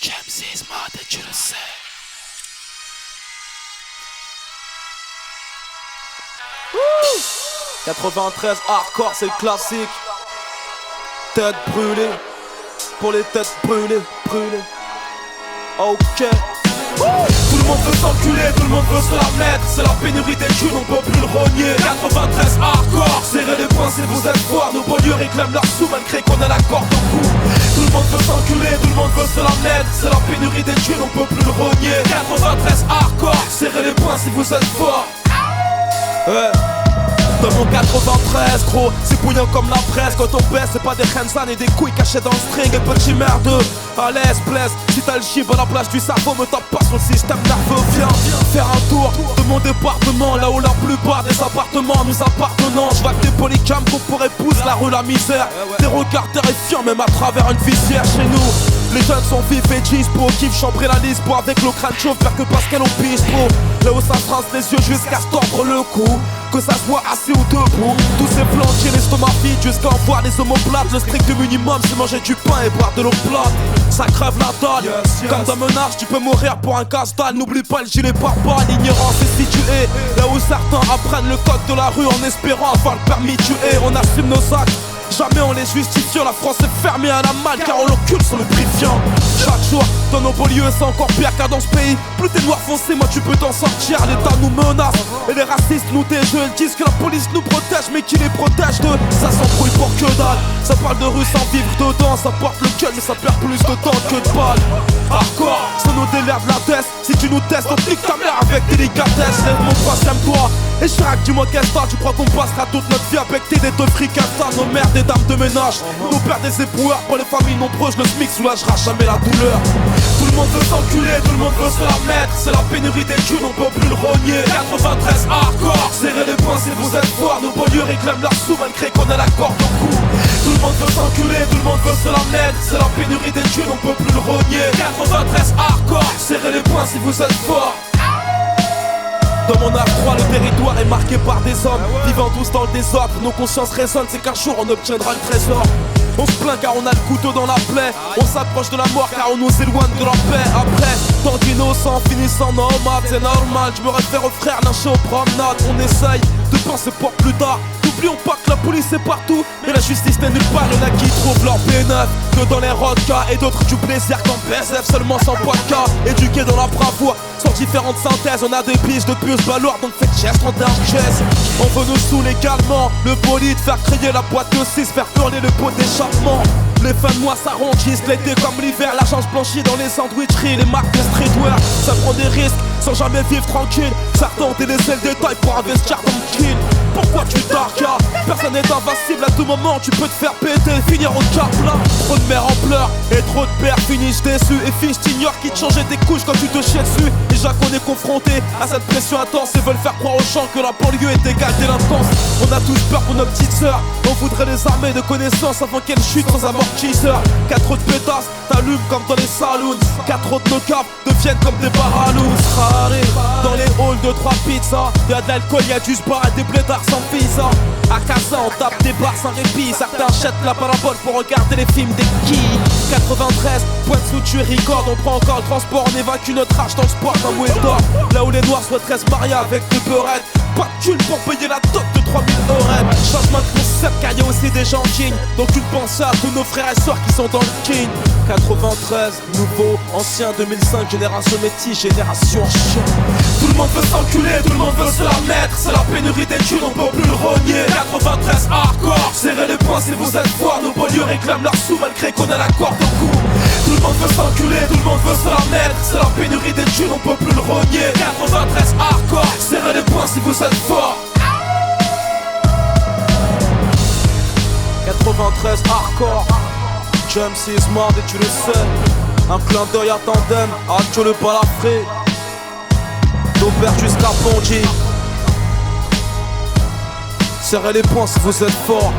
James mode et tu le sais. Wouh 93 hardcore, c'est le classique. Tête brûlée, pour les têtes brûlées, brûlées. Ok. Tout le monde veut s'enculer, tout le monde veut se la mettre. C'est la pénurie des thunes, on peut plus le rogner. 93 hardcore, serrez les poings si vous êtes forts. Nos banlieues réclament leur sous malgré qu'on a la corde au cou. Tout le monde veut s'enculer, tout le monde veut se la mettre. C'est la pénurie des thunes, on peut plus le rogner. 93 hardcore, serrez les poings si vous êtes forts. Ouais. Dans mon 93 gros, c'est bouillant comme la presse. Quand on baisse, c'est pas des Rensan et des couilles cachées dans le string. Et petit merdeux, à l'aise, blesse. Si t'as le chip à la place du cerveau, me tape pas sur le système nerveux. Viens faire un tour de mon département, là où la plupart des appartements nous appartenant. Je vois que des polycames qu'on pourrait pousser la rue la misère. Des regards terrifiants même à travers une visière chez nous. Les jeunes sont vifs et dispo, kiffent chambrer la lispo avec le crâne chauve, faire que Pascal au bistrot. Là où ça trace les yeux jusqu'à se tordre le cou. Que ça soit assis ou debout, tous ces planqués, l'estomac vide jusqu'à en voir les omoplates. Le strict minimum c'est manger du pain et boire de l'eau plate. Ça crève la dalle, comme dans Menage tu peux mourir pour un casse-dalle. N'oublie pas le gilet pare-balles, l'ignorance est située là où certains apprennent le code de la rue en espérant avoir le permis de tuer. On assume nos actes, jamais on les justifie. La France est fermée à la malle car on l'occulte sur le lubrifiant. Chaque jour dans nos banlieues c'est encore pire car dans ce pays plus t'es noir foncé moi tu peux t'en sortir. L'État nous menace et les racistes nous déjeuent. Ils disent que la police nous protège mais qui les protège de ça s'embrouille pour que dalle. Ça parle de rue sans vivre dedans. Ça porte le cœur mais ça perd plus de temps que de balles. Hardcore, c'est nos délires de la tête. Si tu nous testes on pique ta mère avec délicatesse. Lève mon troisième doigt et Chirac dis-moi qu'est-ce que tu crois qu'on passera toute notre vie avec tes deux fricassas. Nos mères des dames de ménage, nos pères des éboueurs. Pour les familles nombreuses le SMIC soulagera jamais la douleur. Tout le monde veut s'enculer, tout le monde veut se la mettre. C'est la pénurie des thunes, on peut plus le rogner. 93 hardcore, serrez les poings si vous êtes forts. Nos banlieues réclament leur sous malgré qu'on a la corde au cou. Tout le monde veut s'enculer, tout le monde veut se la mettre. C'est la pénurie des thunes, on peut plus le rogner. 93 hardcore, serrez les poings si vous êtes forts. Dans mon afro, le territoire est marqué par des hommes vivant tous dans le désordre. Nos consciences résonnent, c'est qu'un jour on obtiendra le trésor. On se plaint car on a le couteau dans la plaie. On s'approche de la mort car on nous éloigne de la paix. Après, tant d'innocents finissant nomades, c'est normal. Je me réfère aux frères lynchés aux promenades. On essaye de penser pour plus tard. N'oublions pas que la police est partout mais la justice n'est nulle part. Y'en a qui trouvent leur P9 que dans les rodkas et d'autres du plaisir qu'en PSF seulement sans poids de cas. Éduqués dans la bravoure, sans différentes synthèses. On a des piges de puces balourd donc faites geste, 31 chaises. On veut nous saouler également. Le bolide, faire crier la boîte de 6, faire hurler le pot d'échappement. Les fins de mois s'arrondissent, l'été comme l'hiver. L'argent se blanchit dans les sandwicheries, les marques de streetwear. Ça prend des risques sans jamais vivre tranquille. Certains ont délaissé le détail pour investir dans le kill. Pourquoi tu t'arcas? Personne n'est invincible, à tout moment tu peux te faire péter, finir au cap plat. Trop de mères en pleurs et trop de pères finissent déçus. Et filles t'ignorent qui te changeaient tes couches quand tu te chiais dessus. Déjà qu'on est confronté à cette pression intense et veulent faire croire aux gens que la banlieue est égale délinquance. On a tous peur pour nos petites sœurs, on voudrait les armer de connaissances avant qu'elles chutent sans amortisseur. 4 autres pétasses t'allument comme dans les saloons. 4 autres nos caps deviennent comme des baralous. Dans les halls de 3 pizzas, y'a de l'alcool, y'a du spa et des blédards sans visa. À casa on tape des bars sans répit. Certains achètent la parabole pour regarder les films des quilles. 93, point de tu recordes. On prend encore le transport, on évacue notre âge dans le sport d'un mouet d'or. Là où les noirs souhaiteraient se marier avec des beurettes. Pas de thune pour payer la dot de 3000 euros. Changement de concept car y'a aussi des gens dignes. Donc une pensée à tous nos frères et sœurs qui sont dans le king. 93, nouveau, ancien, 2005, génération métis, génération chien. Tout le monde veut s'enculer, tout le monde veut se la mettre. C'est la pénurie des thunes, on peut plus le rogner. 93 hardcore, serrez les poings si vous êtes forts. Nos banlieues réclament leur sous malgré qu'on a la corde au cou. Tout le monde veut s'enculer, tout le monde veut se la mettre. C'est la pénurie des thunes, on peut plus le rogner. 93 hardcore, serrez les poings si vous êtes forts. 93 hardcore, James is mort et tu le sais. Un clin d'œil à tandem, Adjo le balafré. D'Aubert jusqu'à Bondy. Serrez les poings si vous êtes forts.